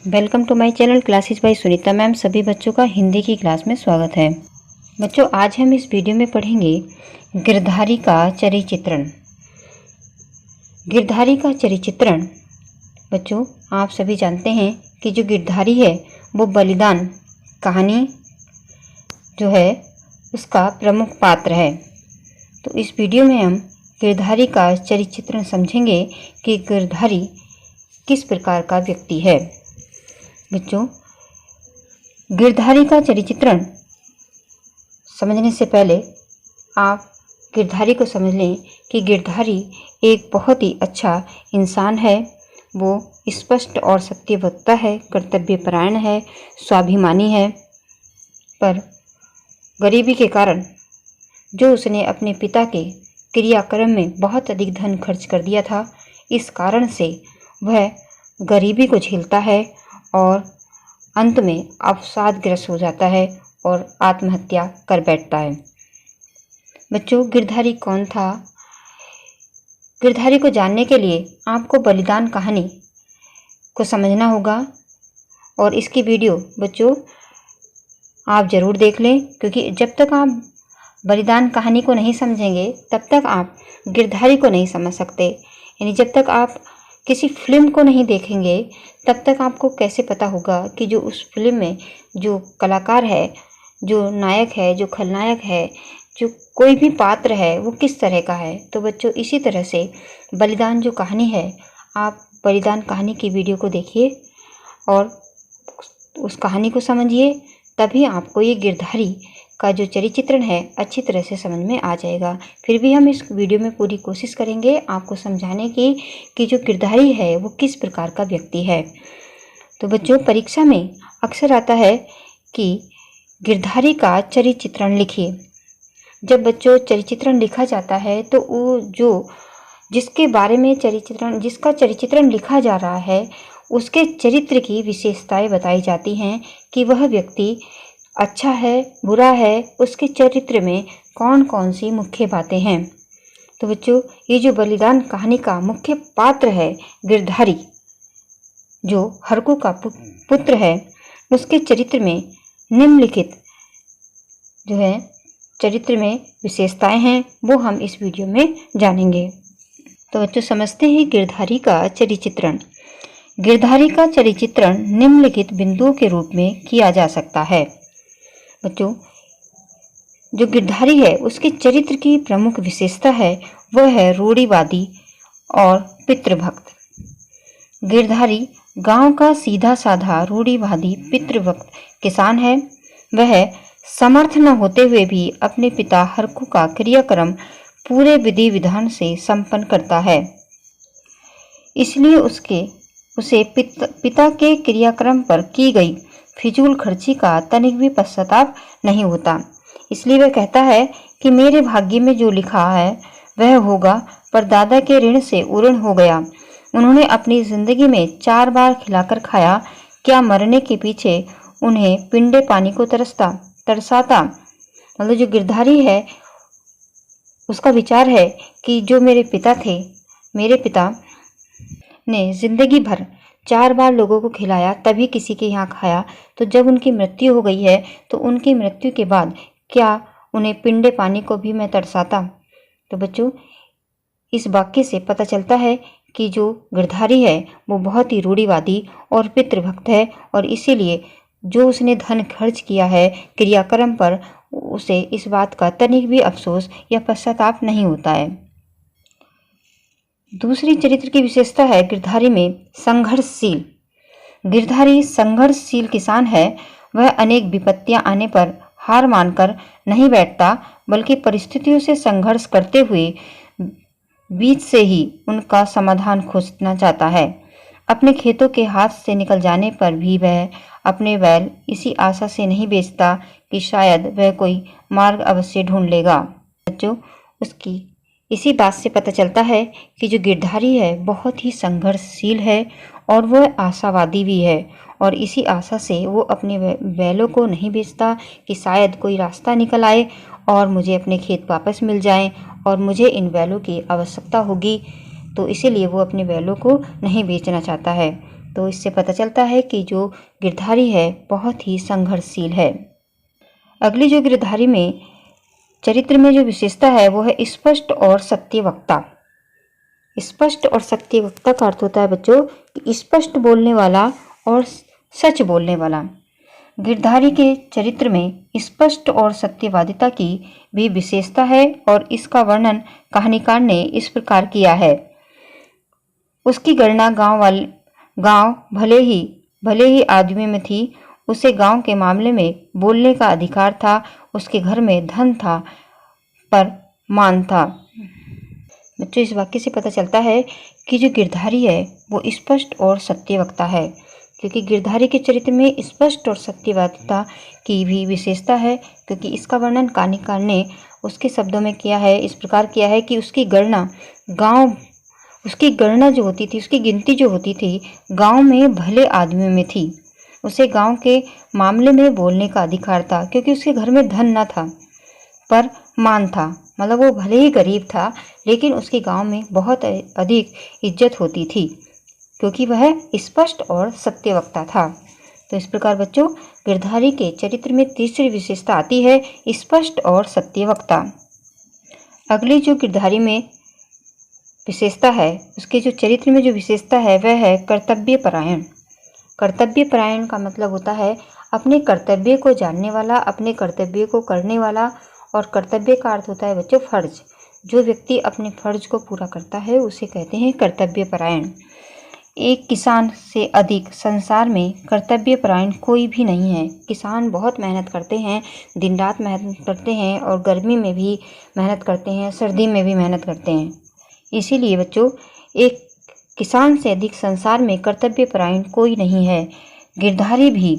Welcome to my channel classes by Sunita ma'am. सभी बच्चों का हिंदी की क्लास में स्वागत है। बच्चों, आज हम इस वीडियो में पढ़ेंगे गिरधारी का चरिचित्रण। गिरधारी का चरिचित्रण बच्चों, आप सभी जानते हैं कि जो गिरधारी है वो बलिदान कहानी जो है उसका प्रमुख पात्र है। तो इस वीडियो में हम गिरधारी का चरिचित्रण समझेंगे कि गिरधारी किस प्रकार का व्यक्ति है। बच्चों, गिरधारी का चरिचित्रण समझने से पहले आप गिरधारी को समझ लें कि गिरधारी एक बहुत ही अच्छा इंसान है। वो स्पष्ट और सत्यवक्ता है, कर्तव्यपरायण है, स्वाभिमानी है। पर गरीबी के कारण जो उसने अपने पिता के क्रियाक्रम में बहुत अधिक धन खर्च कर दिया था, इस कारण से वह गरीबी को झेलता है और अंत में अवसादग्रस्त हो जाता है और आत्महत्या कर बैठता है। बच्चों, गिरधारी कौन था? गिरधारी को जानने के लिए आपको बलिदान कहानी को समझना होगा और इसकी वीडियो बच्चों आप ज़रूर देख लें, क्योंकि जब तक आप बलिदान कहानी को नहीं समझेंगे तब तक आप गिरधारी को नहीं समझ सकते। यानी जब तक आप किसी फिल्म को नहीं देखेंगे तब तक आपको कैसे पता होगा कि जो उस फिल्म में जो कलाकार है, जो नायक है, जो खलनायक है, जो कोई भी पात्र है वो किस तरह का है। तो बच्चों, इसी तरह से बलिदान जो कहानी है, आप बलिदान कहानी की वीडियो को देखिए और उस कहानी को समझिए, तभी आपको ये गिरधारी का जो चरिचित्रण है अच्छी तरह से समझ में आ जाएगा। फिर भी हम इस वीडियो में पूरी कोशिश करेंगे आपको समझाने की कि जो गिरधारी है वो किस प्रकार का व्यक्ति है। तो बच्चों, परीक्षा में अक्सर आता है कि गिरधारी का चरिचित्रण लिखिए। जब बच्चों चरिचित्रण लिखा जाता है तो वो जो जिसके बारे में जिसका चरिचित्रण लिखा जा रहा है उसके चरित्र की विशेषताएं बताई जाती हैं कि वह व्यक्ति अच्छा है, बुरा है, उसके चरित्र में कौन कौन सी मुख्य बातें हैं। तो बच्चों, ये जो बलिदान कहानी का मुख्य पात्र है गिरधारी, जो हरकू का पुत्र है, उसके चरित्र में निम्नलिखित जो है चरित्र में विशेषताएं हैं, वो हम इस वीडियो में जानेंगे। तो बच्चों, समझते हैं गिरधारी का चरिचित्रण। गिरधारी का चरिचित्रण निम्नलिखित बिंदुओं के रूप में किया जा सकता है। बच्चों, जो गिरधारी है उसके चरित्र की प्रमुख विशेषता है वह है रूढ़िवादी और पितृभक्त। गिरधारी गांव का सीधा साधा रूढ़िवादी पितृभक्त किसान है। वह समर्थ न होते हुए भी अपने पिता हरकू का क्रियाक्रम पूरे विधि विधान से संपन्न करता है। इसलिए उसे पिता के क्रियाक्रम पर की गई फिजूल खर्ची का तनिक भी पश्चाताप नहीं होता। इसलिए वह कहता है कि मेरे भाग्य में जो लिखा है वह होगा, पर दादा के ऋण से उऋण हो गया। उन्होंने अपनी जिंदगी में 4 बार खिलाकर खाया, क्या मरने के पीछे उन्हें पिंडे पानी को तरसाता। मतलब जो गिरधारी है उसका विचार है कि जो मेरे पिता ने जिंदगी भर 4 बार लोगों को खिलाया, तभी किसी के यहाँ खाया, तो जब उनकी मृत्यु हो गई है तो उनकी मृत्यु के बाद क्या उन्हें पिंडे पानी को भी मैं तरसाता। तो बच्चों, इस वाक्य से पता चलता है कि जो गिरधारी है वो बहुत ही रूढ़िवादी और पितृभक्त है और इसीलिए जो उसने धन खर्च किया है क्रियाक्रम पर, उसे इस बात का तनिक भी अफसोस या पश्चाताप नहीं होता है। दूसरी चरित्र की विशेषता है गिरधारी में संघर्षशील। गिरधारी संघर्षशील किसान है। वह अनेक विपत्तियां आने पर हार मानकर नहीं बैठता, बल्कि परिस्थितियों से संघर्ष करते हुए बीच से ही उनका समाधान खोजना चाहता है। अपने खेतों के हाथ से निकल जाने पर भी वह अपने बैल इसी आशा से नहीं बेचता कि शायद वह कोई मार्ग अवश्य ढूंढ लेगा। बच्चों, उसकी इसी बात से पता चलता है कि जो गिरधारी है बहुत ही संघर्षशील है और वह आशावादी भी है, और इसी आशा से वो अपने बैलों को नहीं बेचता कि शायद कोई रास्ता निकल आए और मुझे अपने खेत वापस मिल जाएं और मुझे इन बैलों की आवश्यकता होगी, तो इसीलिए वो अपने बैलों को नहीं बेचना चाहता है। तो इससे पता चलता है कि जो गिरधारी है बहुत ही संघर्षशील है। अगली जो गिरधारी में चरित्र में जो विशेषता है वो है स्पष्ट और सत्यवक्ता। स्पष्ट और सत्यवक्ता का अर्थ होता है बच्चों कि स्पष्ट बोलने वाला और सच बोलने वाला। गिरधारी के चरित्र में स्पष्ट और सत्यवादिता की भी विशेषता है और इसका वर्णन कहानीकार ने इस प्रकार किया है। उसकी गणना गांव भले ही आदमी में थी। उसे गांव के मामले में बोलने का अधिकार था। उसके घर में धन था पर मान था। बच्चों, इस वाक्य से पता चलता है कि जो गिरधारी है वो स्पष्ट और सत्यवक्ता है, क्योंकि गिरधारी के चरित्र में स्पष्ट और सत्यवादिता की भी विशेषता है, क्योंकि इसका वर्णन कहानीकार ने उसके शब्दों में किया है, इस प्रकार किया है कि उसकी गणना जो होती थी, उसकी गिनती जो होती थी गांव में भले आदमियों में थी। उसे गांव के मामले में बोलने का अधिकार था, क्योंकि उसके घर में धन न था पर मान था। मतलब वो भले ही गरीब था लेकिन उसके गांव में बहुत अधिक इज्जत होती थी, क्योंकि वह स्पष्ट और सत्यवक्ता था। तो इस प्रकार बच्चों, गिरधारी के चरित्र में तीसरी विशेषता आती है स्पष्ट और सत्यवक्ता। अगली जो गिरधारी में विशेषता है, उसके जो चरित्र में जो विशेषता है वह है कर्तव्यपरायण। कर्तव्यपरायण का मतलब होता है अपने कर्तव्य को जानने वाला, अपने कर्तव्य को करने वाला। और कर्तव्य का अर्थ होता है बच्चों फर्ज। जो व्यक्ति अपने फर्ज को पूरा करता है उसे कहते हैं कर्तव्यपरायण। एक किसान से अधिक संसार में कर्तव्यपरायण कोई भी नहीं है। किसान बहुत मेहनत करते हैं, दिन रात मेहनत करते हैं और गर्मी में भी मेहनत करते हैं, सर्दी में भी मेहनत करते हैं। इसीलिए बच्चों, एक किसान से अधिक संसार में कर्तव्यपरायण कोई नहीं है। गिरधारी भी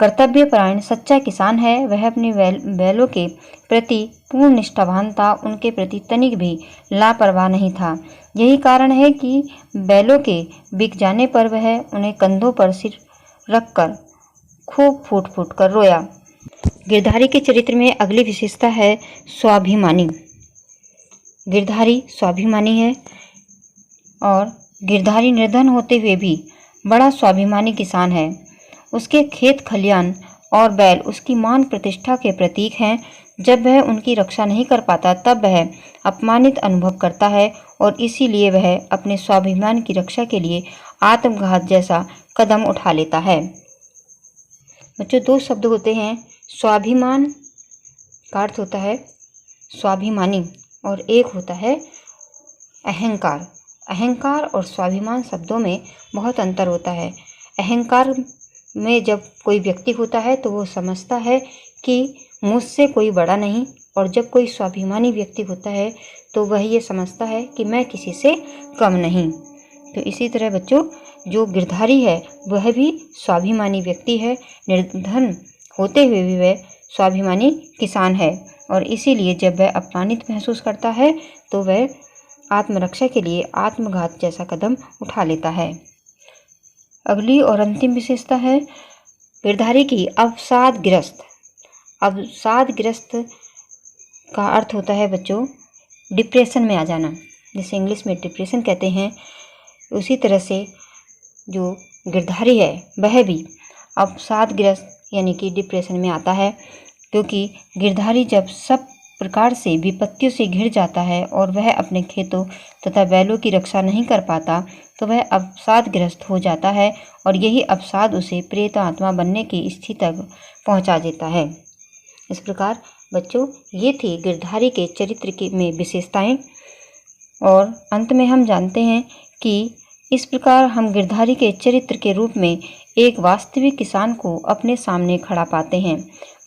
कर्तव्यपरायण सच्चा किसान है। वह अपने बैलों के प्रति पूर्ण निष्ठावान था, उनके प्रति तनिक भी लापरवाह नहीं था। यही कारण है कि बैलों के बिक जाने पर वह उन्हें कंधों पर सिर रखकर खूब फूट फूट कर रोया। गिरधारी के चरित्र में अगली विशेषता है स्वाभिमानी। गिरधारी स्वाभिमानी है और गिरधारी निर्धन होते हुए भी बड़ा स्वाभिमानी किसान है। उसके खेत खलियान और बैल उसकी मान प्रतिष्ठा के प्रतीक हैं। जब वह उनकी रक्षा नहीं कर पाता तब वह अपमानित अनुभव करता है और इसीलिए वह अपने स्वाभिमान की रक्षा के लिए आत्मघात जैसा कदम उठा लेता है। बच्चों, दो शब्द होते हैं, स्वाभिमान का अर्थ होता है स्वाभिमानी और एक होता है अहंकार। अहंकार और स्वाभिमान शब्दों में बहुत अंतर होता है। अहंकार में जब कोई व्यक्ति होता है तो वो समझता है कि मुझसे कोई बड़ा नहीं, और जब कोई स्वाभिमानी व्यक्ति होता है तो वह ये समझता है कि मैं किसी से कम नहीं। तो इसी तरह बच्चों, जो गिरधारी है वह भी स्वाभिमानी व्यक्ति है। निर्धन होते हुए भी वह स्वाभिमानी किसान है और इसीलिए जब वह अपमानित महसूस करता है तो वह आत्मरक्षा के लिए आत्मघात जैसा कदम उठा लेता है। अगली और अंतिम विशेषता है गिरधारी की अवसादग्रस्त। अवसादग्रस्त का अर्थ होता है बच्चों डिप्रेशन में आ जाना, जिसे इंग्लिश में डिप्रेशन कहते हैं। उसी तरह से जो गिरधारी है वह भी अवसादग्रस्त यानी कि डिप्रेशन में आता है, क्योंकि गिरधारी जब सब प्रकार से विपत्तियों से घिर जाता है और वह अपने खेतों तथा बैलों की रक्षा नहीं कर पाता तो वह अवसादग्रस्त हो जाता है और यही अवसाद उसे प्रेत आत्मा बनने की स्थिति तक पहुंचा देता है। इस प्रकार बच्चों, ये थी गिरधारी के चरित्र में विशेषताएं। और अंत में हम जानते हैं कि इस प्रकार हम गिरधारी के चरित्र के रूप में एक वास्तविक किसान को अपने सामने खड़ा पाते हैं।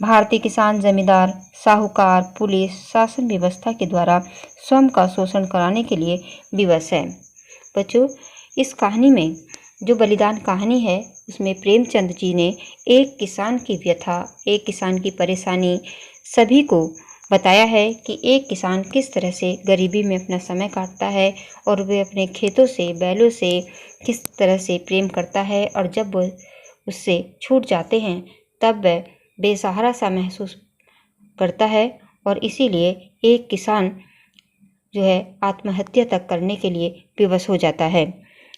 भारतीय किसान जमींदार, साहूकार, पुलिस, शासन व्यवस्था के द्वारा स्वयं का शोषण कराने के लिए विवश है। बच्चों, इस कहानी में जो बलिदान कहानी है उसमें प्रेमचंद जी ने एक किसान की व्यथा, एक किसान की परेशानी सभी को बताया है कि एक किसान किस तरह से गरीबी में अपना समय काटता है और वे अपने खेतों से, बैलों से किस तरह से प्रेम करता है, और जब वो उससे छूट जाते हैं तब वह बेसहारा सा महसूस करता है और इसीलिए एक किसान जो है आत्महत्या तक करने के लिए विवश हो जाता है।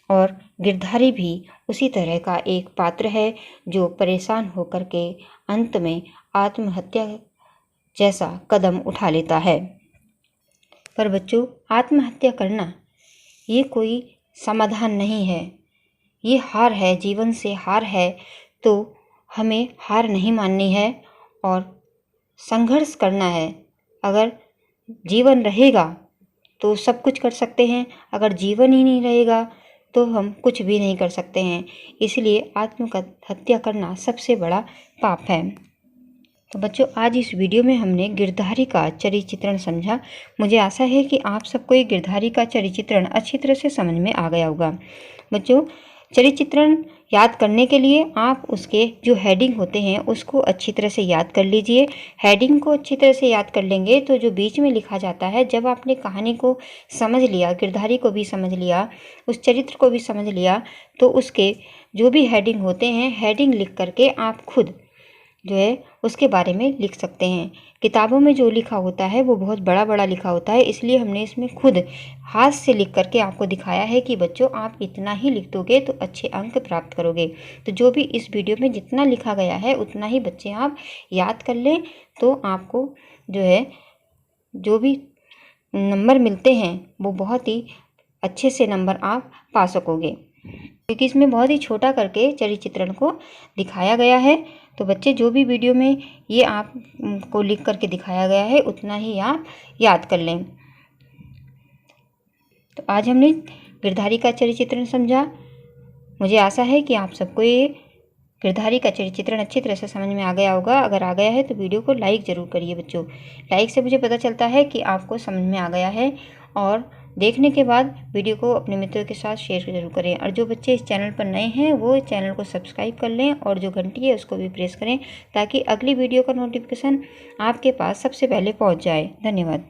और गिरधारी भी उसी तरह का एक पात्र है जो परेशान होकर के अंत में आत्महत्या जैसा कदम उठा लेता है। पर बच्चों, आत्महत्या करना ये कोई समाधान नहीं है, ये हार है, जीवन से हार है। तो हमें हार नहीं माननी है और संघर्ष करना है। अगर जीवन रहेगा तो सब कुछ कर सकते हैं, अगर जीवन ही नहीं रहेगा तो हम कुछ भी नहीं कर सकते हैं। इसलिए आत्महत्या करना सबसे बड़ा पाप है। तो बच्चों, आज इस वीडियो में हमने गिरधारी का चरित्र चित्रण समझा। मुझे आशा है कि आप सबको ये गिरधारी का चरित्र चित्रण अच्छी तरह से समझ में आ गया होगा। बच्चों, चरित्र चित्रण याद करने के लिए आप उसके जो हेडिंग होते हैं उसको अच्छी तरह से याद कर लीजिए। हेडिंग को अच्छी तरह से याद कर लेंगे तो जो बीच में लिखा जाता है, जब आपने कहानी को समझ लिया, गिरधारी को भी समझ लिया, उस चरित्र को भी समझ लिया, तो उसके जो भी हेडिंग होते हैं, हेडिंग लिख करके आप खुद जो है उसके बारे में लिख सकते हैं। किताबों में जो लिखा होता है वो बहुत बड़ा बड़ा लिखा होता है, इसलिए हमने इसमें खुद हाथ से लिख करके आपको दिखाया है कि बच्चों आप इतना ही लिख दोगे तो अच्छे अंक प्राप्त करोगे। तो जो भी इस वीडियो में जितना लिखा गया है उतना ही बच्चे आप याद कर लें, तो आपको जो है जो भी नंबर मिलते हैं वो बहुत ही अच्छे से नंबर आप पा सकोगे, क्योंकि इसमें बहुत ही छोटा करके चरित्र चित्रण को दिखाया गया है। तो बच्चे, जो भी वीडियो में ये आपको लिख करके दिखाया गया है उतना ही आप याद कर लें। तो आज हमने गिरधारी का चरित्र चित्रण समझा। मुझे आशा है कि आप सबको ये गिरधारी का चरित्र चित्रण अच्छी तरह से समझ में आ गया होगा। अगर आ गया है तो वीडियो को लाइक ज़रूर करिए बच्चों। लाइक से मुझे पता चलता है कि आपको समझ में आ गया है, और देखने के बाद वीडियो को अपने मित्रों के साथ शेयर जरूर करें। और जो बच्चे इस चैनल पर नए हैं वो चैनल को सब्सक्राइब कर लें और जो घंटी है उसको भी प्रेस करें, ताकि अगली वीडियो का नोटिफिकेशन आपके पास सबसे पहले पहुंच जाए। धन्यवाद।